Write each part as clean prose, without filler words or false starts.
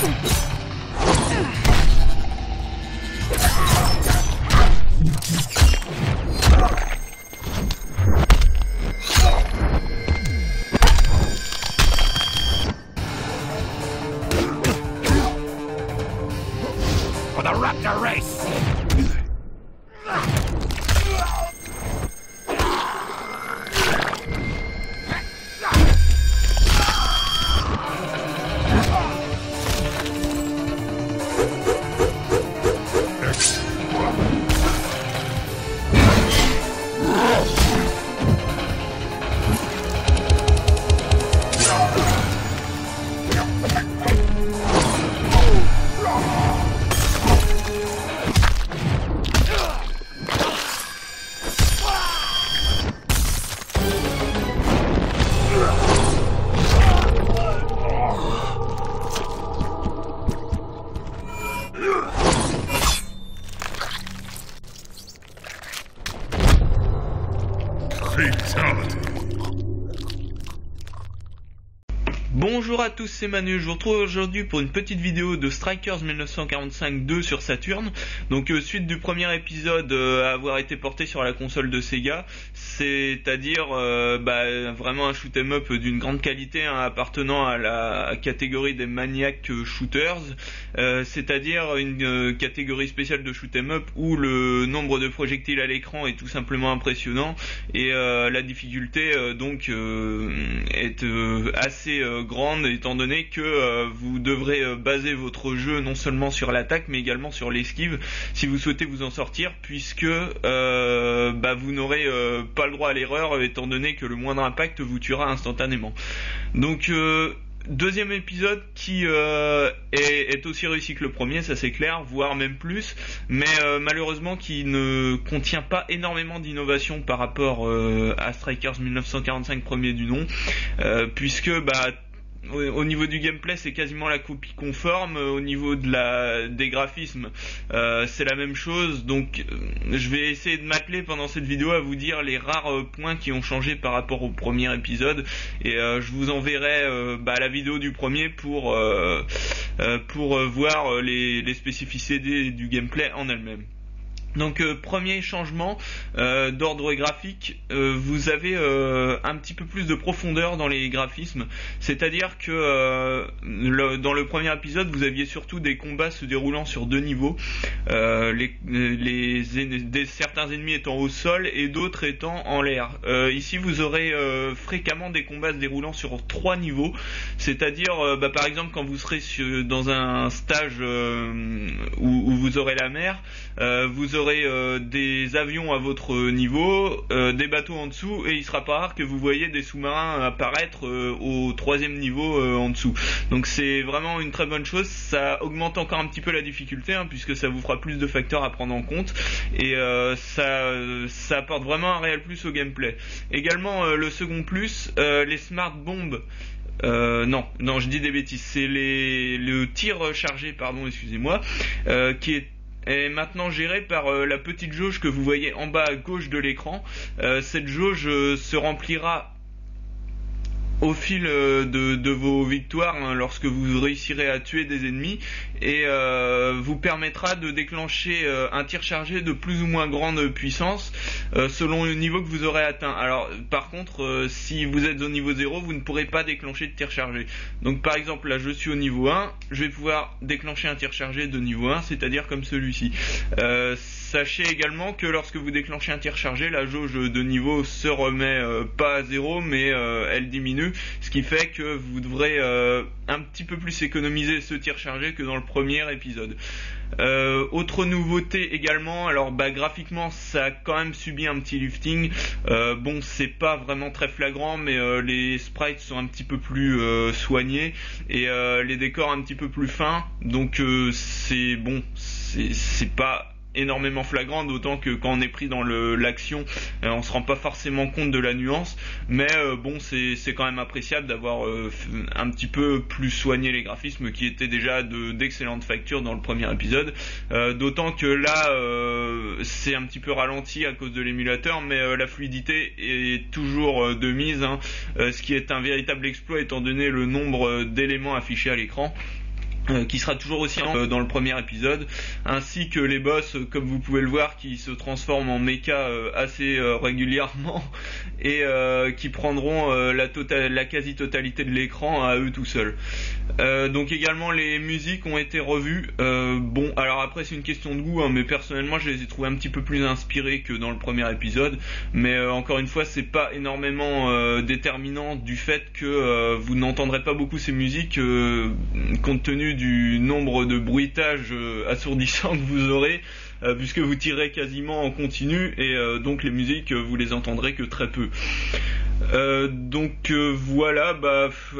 For the Raptor race! Bonjour à tous, c'est Manu, je vous retrouve aujourd'hui pour une petite vidéo de Strikers 1945-2 sur Saturn. Donc suite du premier épisode à avoir été porté sur la console de Sega, c'est-à-dire vraiment un shoot'em up d'une grande qualité, appartenant à la catégorie des maniac shooters, c'est-à-dire une catégorie spéciale de shoot'em up où le nombre de projectiles à l'écran est tout simplement impressionnant et la difficulté est assez grande, étant donné que vous devrez baser votre jeu non seulement sur l'attaque mais également sur l'esquive si vous souhaitez vous en sortir, puisque vous n'aurez pas le droit à l'erreur, étant donné que le moindre impact vous tuera instantanément. Donc deuxième épisode qui est aussi réussi que le premier, ça c'est clair, voire même plus, mais malheureusement qui ne contient pas énormément d'innovation par rapport à Strikers 1945 premier du nom, puisque au niveau du gameplay c'est quasiment la copie conforme, au niveau des graphismes c'est la même chose, donc je vais essayer de m'atteler pendant cette vidéo à vous dire les rares points qui ont changé par rapport au premier épisode, et je vous enverrai la vidéo du premier pour voir les spécificités du gameplay en elle-même. Donc premier changement d'ordre graphique, vous avez un petit peu plus de profondeur dans les graphismes, c'est-à-dire que dans le premier épisode vous aviez surtout des combats se déroulant sur deux niveaux, certains ennemis étant au sol et d'autres étant en l'air. Ici vous aurez fréquemment des combats se déroulant sur trois niveaux, c'est-à-dire par exemple quand vous serez dans un stage où vous aurez la mer, vous aurez des avions à votre niveau, des bateaux en dessous, et il sera pas rare que vous voyez des sous-marins apparaître au troisième niveau en dessous. Donc c'est vraiment une très bonne chose, ça augmente encore un petit peu la difficulté, puisque ça vous fera plus de facteurs à prendre en compte, et ça apporte vraiment un réel plus au gameplay. Également le second plus, les smart bombes. Non, je dis des bêtises, c'est le tir chargé, pardon, excusez-moi, qui est maintenant géré par la petite jauge que vous voyez en bas à gauche de l'écran. Cette jauge se remplira au fil de vos victoires, lorsque vous réussirez à tuer des ennemis, et vous permettra de déclencher un tir chargé de plus ou moins grande puissance selon le niveau que vous aurez atteint. Alors par contre si vous êtes au niveau 0, vous ne pourrez pas déclencher de tir chargé. Donc par exemple là je suis au niveau 1, je vais pouvoir déclencher un tir chargé de niveau 1, c'est-à-dire comme celui-ci. Sachez également que lorsque vous déclenchez un tir chargé, la jauge de niveau se remet pas à 0, mais elle diminue, ce qui fait que vous devrez un petit peu plus économiser ce tir chargé que dans le premier épisode. Autre nouveauté également, alors graphiquement ça a quand même subi un petit lifting, c'est pas vraiment très flagrant, mais les sprites sont un petit peu plus soignés, et les décors un petit peu plus fins, donc c'est pas énormément flagrant, d'autant que quand on est pris dans l'action, on se rend pas forcément compte de la nuance, mais c'est quand même appréciable d'avoir un petit peu plus soigné les graphismes qui étaient déjà d'excellente facture dans le premier épisode, d'autant que là c'est un petit peu ralenti à cause de l'émulateur, mais la fluidité est toujours de mise, ce qui est un véritable exploit étant donné le nombre d'éléments affichés à l'écran. qui sera toujours aussi dans le premier épisode, ainsi que les boss, comme vous pouvez le voir, qui se transforment en mecha assez régulièrement et qui prendront la quasi-totalité de l'écran à eux tout seuls. Donc également les musiques ont été revues. Bon, alors après c'est une question de goût, hein, mais personnellement je les ai trouvées un petit peu plus inspirées que dans le premier épisode. Mais encore une fois, c'est pas énormément déterminant du fait que vous n'entendrez pas beaucoup ces musiques compte tenu du nombre de bruitages assourdissants que vous aurez, puisque vous tirez quasiment en continu et donc les musiques vous les entendrez que très peu. Donc voilà,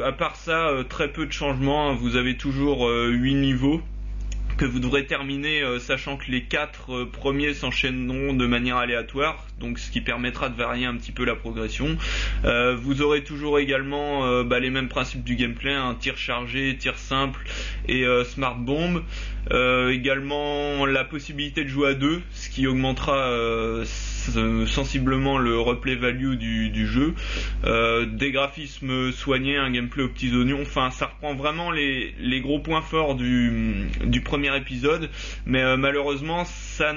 à part ça, très peu de changements, hein. Vous avez toujours 8 niveaux que vous devrez terminer, sachant que les 4 premiers s'enchaîneront de manière aléatoire, donc ce qui permettra de varier un petit peu la progression. Vous aurez toujours également les mêmes principes du gameplay, hein, tir chargé, tir simple et smart bomb. Également la possibilité de jouer à 2, ce qui augmentera sensiblement le replay value du jeu, des graphismes soignés, un gameplay aux petits oignons, enfin ça reprend vraiment les gros points forts du premier épisode, mais malheureusement ça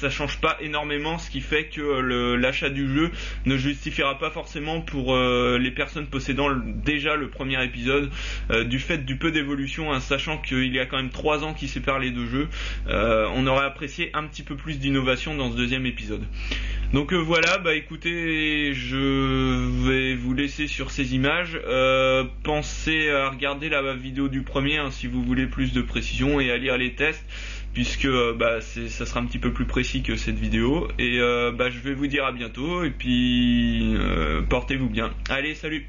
change pas énormément, ce qui fait que l'achat du jeu ne justifiera pas forcément pour les personnes possédant déjà le premier épisode, du fait du peu d'évolution, hein, sachant qu'il y a quand même 3 ans qui séparent les deux jeux. On aurait apprécié un petit peu plus d'innovation dans ce deuxième épisode. Donc voilà, écoutez, je vais vous laisser sur ces images. Pensez à regarder la vidéo du premier, hein, si vous voulez plus de précision, et à lire les tests, puisque ça sera un petit peu plus précis que cette vidéo. Et je vais vous dire à bientôt, et puis portez-vous bien. Allez, salut!